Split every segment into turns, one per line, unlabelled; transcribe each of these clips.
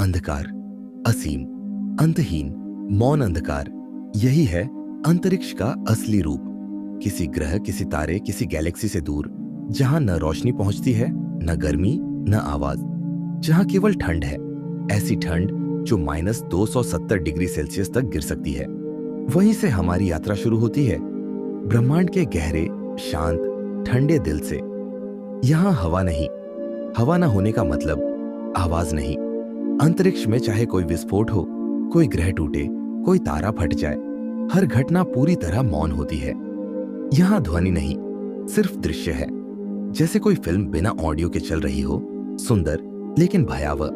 अंधकार, असीम, अंतहीन, मौन अंधकार, यही है अंतरिक्ष का असली रूप। किसी ग्रह, किसी तारे, किसी गैलेक्सी से दूर, जहां न रोशनी पहुंचती है, न गर्मी, न आवाज, जहां केवल ठंड है। ऐसी ठंड जो -270 डिग्री सेल्सियस तक गिर सकती है। वहीं से हमारी यात्रा शुरू होती है, ब्रह्मांड के गहरे, शांत, ठंडे दिल से। यहां हवा नहीं, हवा न होने का मतलब आवाज नहीं। अंतरिक्ष में चाहे कोई विस्फोट हो, कोई ग्रह टूटे, कोई तारा फट जाए, हर घटना पूरी तरह मौन होती है। यहां ध्वनि नहीं, सिर्फ दृश्य है। जैसे कोई फिल्म बिना ऑडियो के चल रही हो, सुंदर लेकिन भयावह।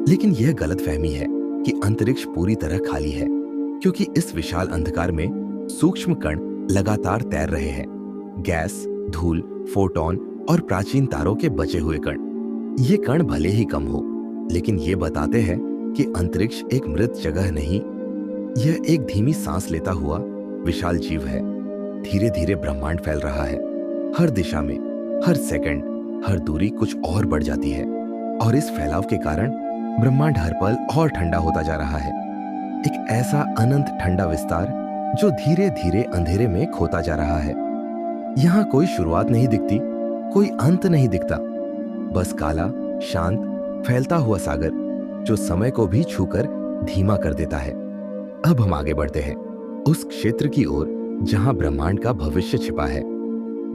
लेकिन यह गलतफहमी है कि अंतरिक्ष पूरी तरह खाली है, क्योंकि इस विशाल अंधकार में सूक्ष्म कण लगातार तैर रहे हैं। गैस, धूल, फोटॉन और प्राचीन तारों के बचे हुए कण। ये कण भले ही कम हो, लेकिन ये बताते हैं कि अंतरिक्ष एक मृत जगह नहीं, यह एक धीमी सांस लेता हुआ विशाल जीव है। धीरे धीरे ब्रह्मांड फैल रहा है। हर दिशा में, हर सेकंड, हर दूरी कुछ और बढ़ जाती है, और इस फैलाव के कारण ब्रह्मांड हर पल और ठंडा होता जा रहा है। एक ऐसा अनंत ठंडा विस्तार जो धीरे धीरे अंधेरे में खोता जा रहा है। यहाँ कोई शुरुआत नहीं दिखती, कोई अंत नहीं दिखता, बस काला, शांत, फैलता हुआ सागर जो समय को भी छूकर धीमा कर देता है। अब हम आगे बढ़ते हैं उस क्षेत्र की ओर जहां ब्रह्मांड का भविष्य छिपा है।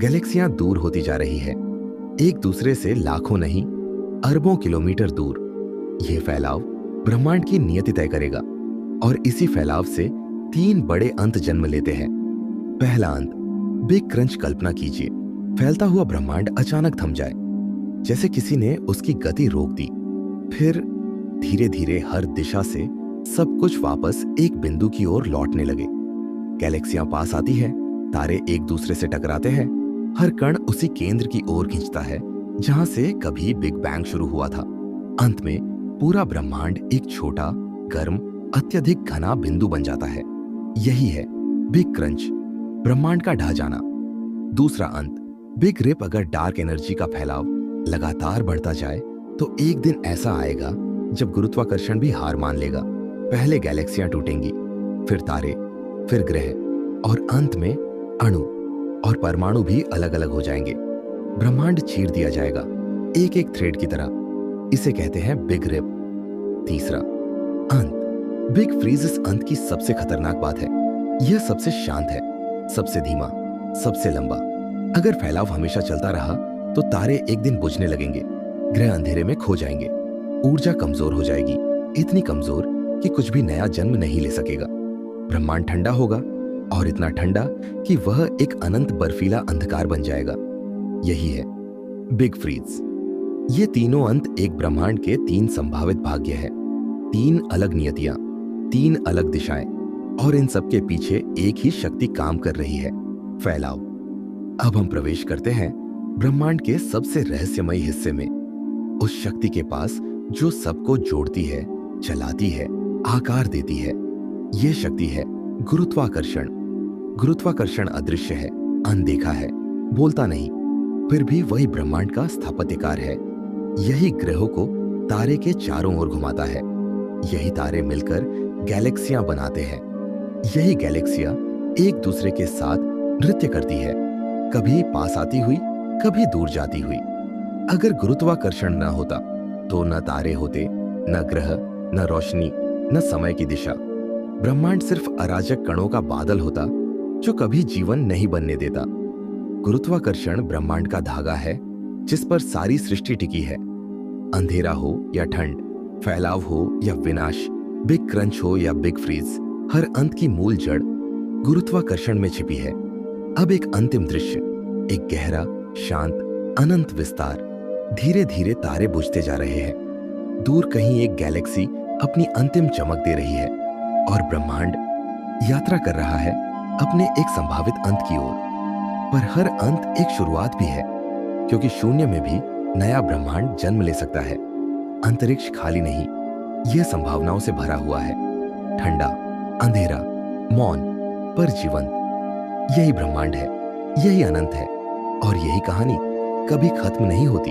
गैलेक्सियां दूर होती जा रही है, एक दूसरे से लाखों नहीं, अरबों किलोमीटर दूर। यह फैलाव ब्रह्मांड की नियति तय करेगा, और इसी फैलाव से 3 बड़े अंत जन्म लेते हैं। पहला अंत, बिग क्रंच। कल्पना कीजिए, फैलता हुआ ब्रह्मांड अचानक थम जाए, जैसे किसी ने उसकी गति रोक दी। फिर धीरे धीरे हर दिशा से सब कुछ वापस एक बिंदु की ओर लौटने लगे। गैलेक्सियां पास आती है, तारे एक दूसरे से टकराते हैं, हर कण उसी केंद्र की ओर खींचता है जहां से कभी बिग बैंग शुरू हुआ था। अंत में पूरा ब्रह्मांड एक छोटा, गर्म, अत्यधिक घना बिंदु बन जाता है। यही है बिग क्रंच, ब्रह्मांड का ढह जाना। दूसरा अंत, बिग रिप। अगर डार्क एनर्जी का फैलाव लगातार बढ़ता जाए तो एक दिन ऐसा आएगा जब गुरुत्वाकर्षण भी हार मान लेगा। पहले गैलेक्सियां टूटेंगी, फिर तारे, फिर ग्रह, और अंत में अणु और परमाणु भी अलग अलग हो जाएंगे। ब्रह्मांड चीर दिया जाएगा, एक एक थ्रेड की तरह। इसे कहते हैं बिग रिप। तीसरा अंत, बिग फ्रीज। इस अंत की सबसे खतरनाक बात है, यह सबसे शांत है, सबसे धीमा, सबसे लंबा। अगर फैलाव हमेशा चलता रहा तो तारे एक दिन बुझने लगेंगे, ग्रह अंधेरे में खो जाएंगे, ऊर्जा कमजोर हो जाएगी, इतनी कमजोर कि कुछ भी नया जन्म नहीं ले सकेगा। ब्रह्मांड ठंडा होगा, और इतना ठंडा कि वह एक अनंत बर्फीला अंधकार बन जाएगा। यही है बिग फ्रीज। ये तीनों अंत एक ब्रह्मांड के 3 संभावित भाग्य है, 3 अलग नियतियां, 3 अलग दिशाएं, और इन सब के पीछे एक ही शक्ति काम कर रही है, फैलाव। अब हम प्रवेश करते हैं ब्रह्मांड के सबसे रहस्यमयी हिस्से में, उस शक्ति के पास जो सबको जोड़ती है, चलाती है, आकार देती है। यह शक्ति है गुरुत्वाकर्षण। गुरुत्वाकर्षण अदृश्य है, अनदेखा है, बोलता नहीं, फिर भी वही ब्रह्मांड का स्थापत्यकार है। यही ग्रहों को तारे के चारों ओर घुमाता है, यही तारे मिलकर गैलेक्सियां बनाते हैं, यही गैलेक्सियां एक दूसरे के साथ नृत्य करती है, कभी पास आती हुई, कभी दूर जाती हुई। अगर गुरुत्वाकर्षण न होता तो न तारे होते, न ग्रह, न रोशनी, न समय की दिशा। ब्रह्मांड सिर्फ अराजक कणों का बादल होता जो कभी जीवन नहीं बनने देता। गुरुत्वाकर्षण ब्रह्मांड का धागा है जिस पर सारी सृष्टि टिकी है। अंधेरा हो या ठंड, फैलाव हो या विनाश, बिग क्रंच हो या बिग फ्रीज, हर अंत की मूल जड़ गुरुत्वाकर्षण में छिपी है। अब एक अंतिम दृश्य, एक गहरा, शांत, अनंत विस्तार। धीरे धीरे तारे बुझते जा रहे हैं, दूर कहीं एक गैलेक्सी अपनी अंतिम चमक दे रही है, और ब्रह्मांड यात्रा कर रहा है अपने एक संभावित अंत की ओर। पर हर अंत एक शुरुआत भी है, क्योंकि शून्य में भी नया ब्रह्मांड जन्म ले सकता है। अंतरिक्ष खाली नहीं, यह संभावनाओं से भरा हुआ है, ठंडा, अंधेरा, मौन, पर जीवंत। यही ब्रह्मांड है, यही अनंत है, और यही कहानी कभी खत्म नहीं होती।